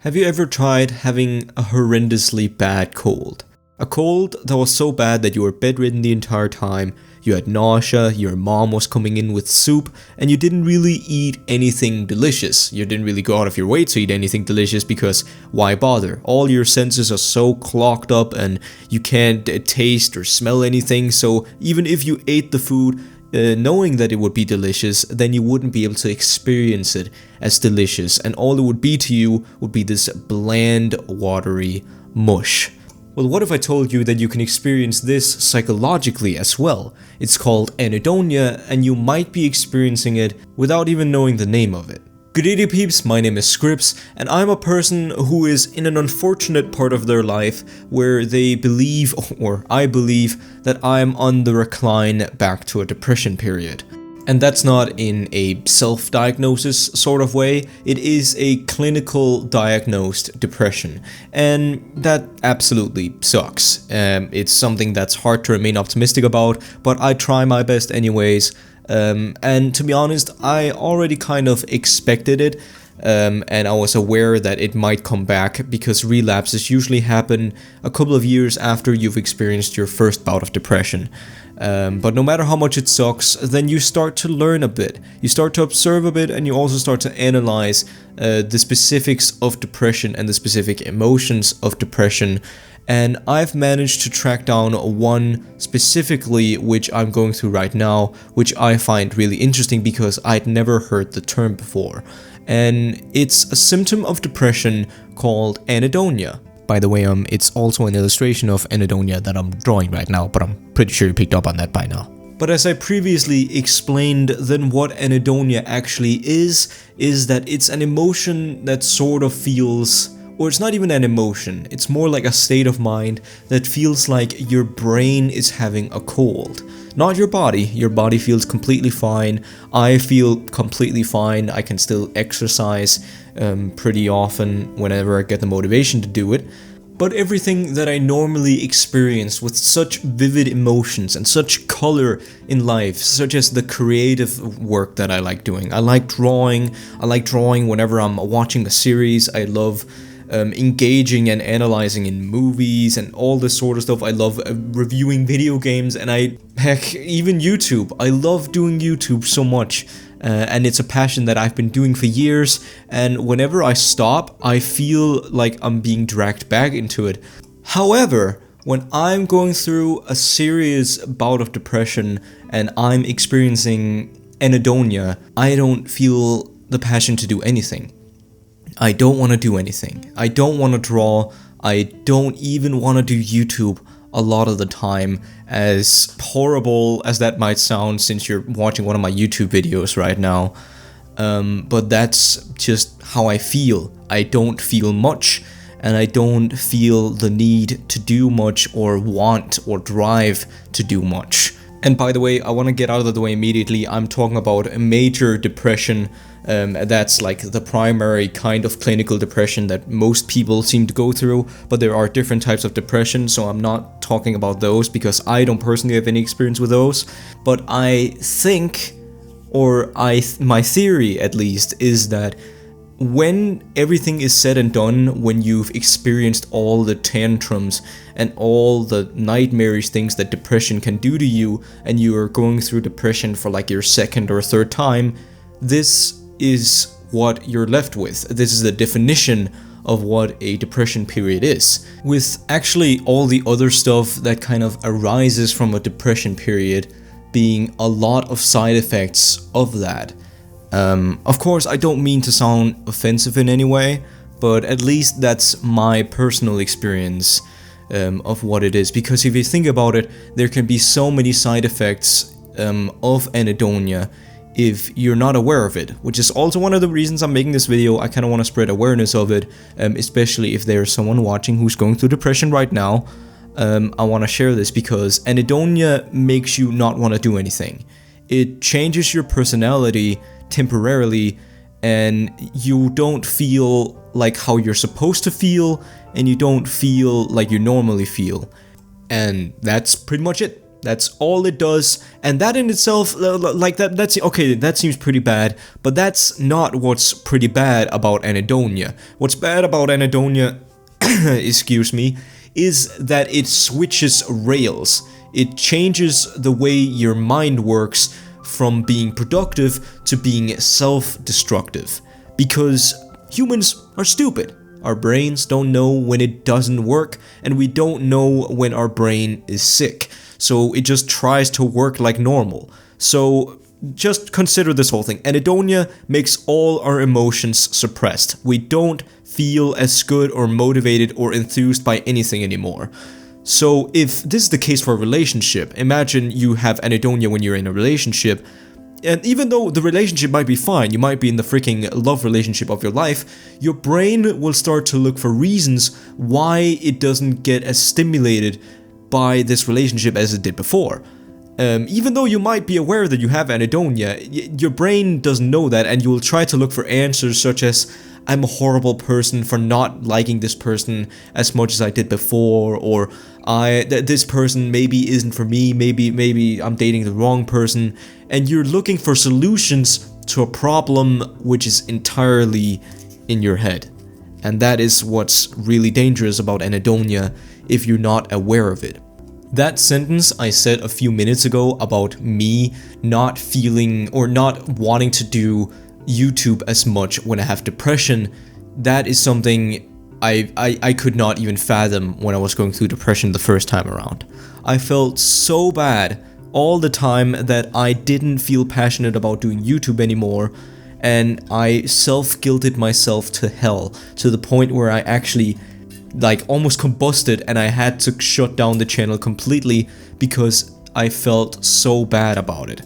Have you ever tried having a horrendously bad cold? A cold that was so bad that you were bedridden the entire time, you had nausea, your mom was coming in with soup, and you didn't really eat anything delicious. You didn't really go out of your way to eat anything delicious because why bother? All your senses are so clogged up and you can't taste or smell anything, so even if you ate the food, knowing that it would be delicious, then you wouldn't be able to experience it as delicious, and all it would be to you would be this bland, watery mush. Well, what if I told you that you can experience this psychologically as well? It's called ANHEDONIA, and you might be experiencing it without even knowing the name of it. Good day peeps, my name is Scripps, and I'm a person who is in an unfortunate part of their life where they believe, or I believe, that I'm on the recline back to a depression period. And that's not in a self-diagnosis sort of way, it is a clinical diagnosed depression. And that absolutely sucks. It's something that's hard to remain optimistic about, but I try my best anyways. And to be honest, I already kind of expected it, and I was aware that it might come back because relapses usually happen a couple of years after you've experienced your first bout of depression. But no matter how much it sucks, then you start to learn a bit, you start to observe a bit, and you also start to analyze the specifics of depression and the specific emotions of depression. And I've managed to track down one specifically, which I'm going through right now, which I find really interesting because I'd never heard the term before. And it's a symptom of depression called ANHEDONIA. By the way, it's also an illustration of ANHEDONIA that I'm drawing right now, but I'm pretty sure you picked up on that by now. But as I previously explained, then what ANHEDONIA actually is that it's an emotion that sort of feels, or it's not even an emotion, it's more like a state of mind that feels like your brain is having a cold. Not your body feels completely fine, I feel completely fine, I can still exercise pretty often whenever I get the motivation to do it. But everything that I normally experience with such vivid emotions and such color in life, such as the creative work that I like doing. I like drawing whenever I'm watching a series, I love engaging and analyzing in movies and all this sort of stuff. I love reviewing video games, and heck, even YouTube. I love doing YouTube so much, and it's a passion that I've been doing for years, and whenever I stop, I feel like I'm being dragged back into it. However, when I'm going through a serious bout of depression and I'm experiencing ANHEDONIA, I don't feel the passion to do anything. I don't want to do anything. I don't want to draw. I don't even want to do YouTube a lot of the time, as horrible as that might sound since you're watching one of my YouTube videos right now. But that's just how I feel. I don't feel much, and I don't feel the need to do much or want or drive to do much. And by the way, I want to get out of the way immediately, I'm talking about a major depression. That's like the primary kind of clinical depression that most people seem to go through, but there are different types of depression, so I'm not talking about those because I don't personally have any experience with those. But I think, or my theory at least, is that when everything is said and done, when you've experienced all the tantrums and all the nightmarish things that depression can do to you, and you are going through depression for like your second or third time, this is what you're left with. This is the definition of what a depression period is, with actually all the other stuff that kind of arises from a depression period being a lot of side effects of that. Of course, I don't mean to sound offensive in any way, but at least that's my personal experience of what it is. Because if you think about it, there can be so many side effects of ANHEDONIA if you're not aware of it, which is also one of the reasons I'm making this video. I kind of want to spread awareness of it, especially if there's someone watching who's going through depression right now. I want to share this because ANHEDONIA makes you not want to do anything. It changes your personality temporarily, and you don't feel like how you're supposed to feel, and you don't feel like you normally feel. And that's pretty much it. That's all it does, and that in itself, like that's okay, that seems pretty bad, but that's not what's pretty bad about anhedonia. What's bad about anhedonia, excuse me, is that it switches rails. It changes the way your mind works from being productive to being self-destructive. Because humans are stupid. Our brains don't know when it doesn't work, and we don't know when our brain is sick. So it just tries to work like normal. So just consider this whole thing. Anhedonia makes all our emotions suppressed. We don't feel as good or motivated or enthused by anything anymore. So if this is the case for a relationship, imagine you have anhedonia when you're in a relationship, and even though the relationship might be fine, you might be in the freaking love relationship of your life, your brain will start to look for reasons why it doesn't get as stimulated by this relationship as it did before. Even though you might be aware that you have anhedonia, your brain doesn't know that, and you will try to look for answers such as, I'm a horrible person for not liking this person as much as I did before, or this person maybe isn't for me, maybe I'm dating the wrong person, and you're looking for solutions to a problem which is entirely in your head. And that is what's really dangerous about anhedonia if you're not aware of it. That sentence I said a few minutes ago about me not feeling or not wanting to do YouTube as much when I have depression, that is something I could not even fathom when I was going through depression the first time around. I felt so bad all the time that I didn't feel passionate about doing YouTube anymore, and I self-guilted myself to hell to the point where I actually almost combusted and I had to shut down the channel completely because I felt so bad about it.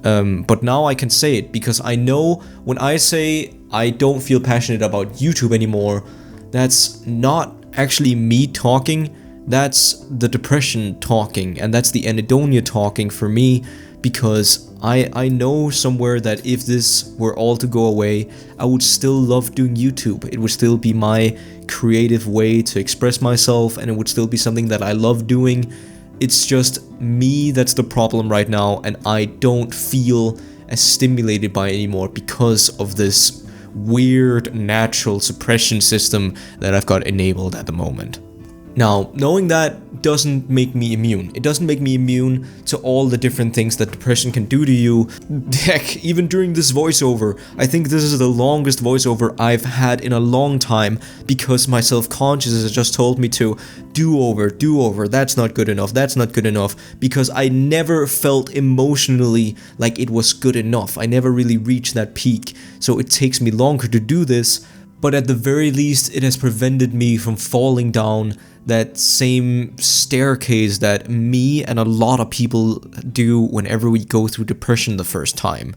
But now I can say it because I know when I say I don't feel passionate about YouTube anymore, that's not actually me talking, that's the depression talking, and that's the anhedonia talking for me, because I know somewhere that if this were all to go away, I would still love doing YouTube. It would still be my creative way to express myself, and it would still be something that I love doing. It's just me that's the problem right now, and I don't feel as stimulated by it anymore because of this weird natural suppression system that I've got enabled at the moment. Now, knowing that doesn't make me immune. It doesn't make me immune to all the different things that depression can do to you. Heck, even during this voiceover, I think this is the longest voiceover I've had in a long time because my self-consciousness just told me to do over, that's not good enough, because I never felt emotionally like it was good enough. I never really reached that peak, so it takes me longer to do this, but at the very least it has prevented me from falling down that same staircase that me and a lot of people do whenever we go through depression the first time.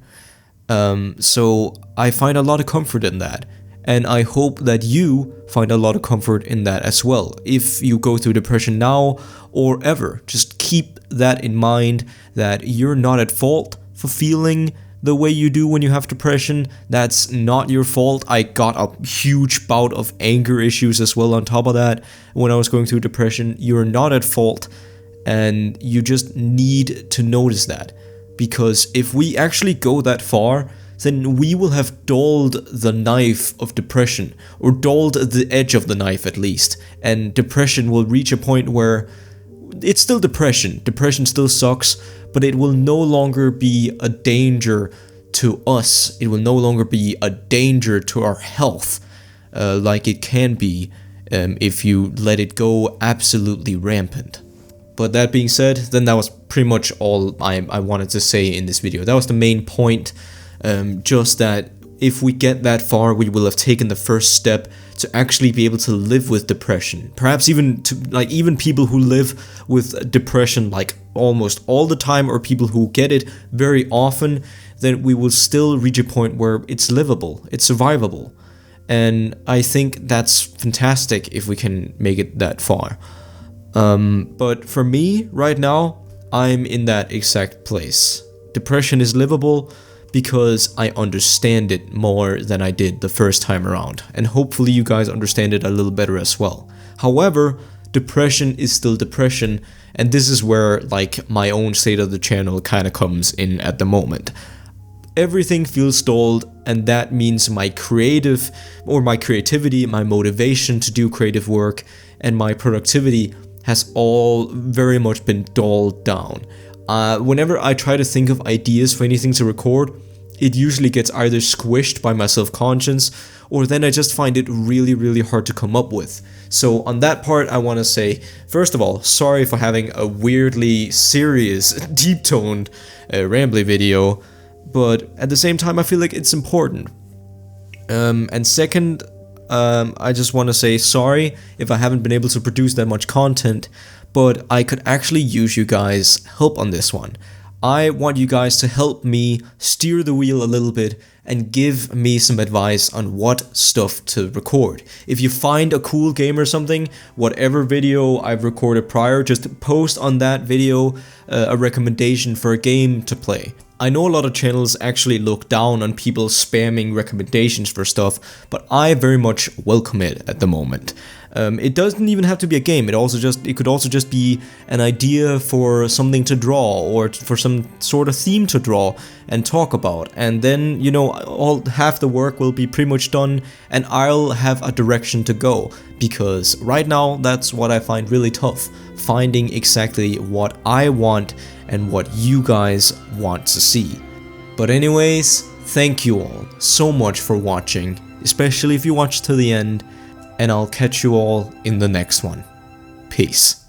So I find a lot of comfort in that, and I hope that you find a lot of comfort in that as well. If you go through depression now or ever, just keep that in mind, that you're not at fault for feeling the way you do when you have depression. That's not your fault. I got a huge bout of anger issues as well on top of that when I was going through depression. You're not at fault, and you just need to notice that, because if we actually go that far, then we will have dulled the knife of depression, or dulled the edge of the knife at least, and depression will reach a point where it's still depression. Depression still sucks, but it will no longer be a danger to us. It will no longer be a danger to our health, like it can be if you let it go absolutely rampant. But that being said, then that was pretty much all I wanted to say in this video. That was the main point, just that if we get that far, we will have taken the first step to actually be able to live with depression. Perhaps even to even people who live with depression almost all the time, or people who get it very often, then we will still reach a point where it's livable, it's survivable. And I think that's fantastic if we can make it that far. But for me, right now, I'm in that exact place. Depression is livable because I understand it more than I did the first time around, and hopefully you guys understand it a little better as well. However, depression is still depression, and this is where like my own state of the channel kind of comes in at the moment. Everything feels stalled, and that means my creativity, my motivation to do creative work, and my productivity has all very much been dulled down. Whenever I try to think of ideas for anything to record, it usually gets either squished by my self-conscience, or then I just find it really hard to come up with. So on that part, I want to say, first of all, sorry for having a weirdly serious, deep-toned, rambly video, but at the same time I feel like it's important. And second, I just want to say sorry if I haven't been able to produce that much content, but I could actually use you guys' help on this one. I want you guys to help me steer the wheel a little bit and give me some advice on what stuff to record. If you find a cool game or something, whatever video I've recorded prior, just post on that video a recommendation for a game to play. I know a lot of channels actually look down on people spamming recommendations for stuff, but I very much welcome it at the moment. It doesn't even have to be a game. It could also just be an idea for something to draw, or for some sort of theme to draw and talk about. And then, you know, half the work will be pretty much done, and I'll have a direction to go. Because right now, that's what I find really tough, finding exactly what I want and what you guys want to see. But anyways, thank you all so much for watching, especially if you watched to the end. And I'll catch you all in the next one. Peace.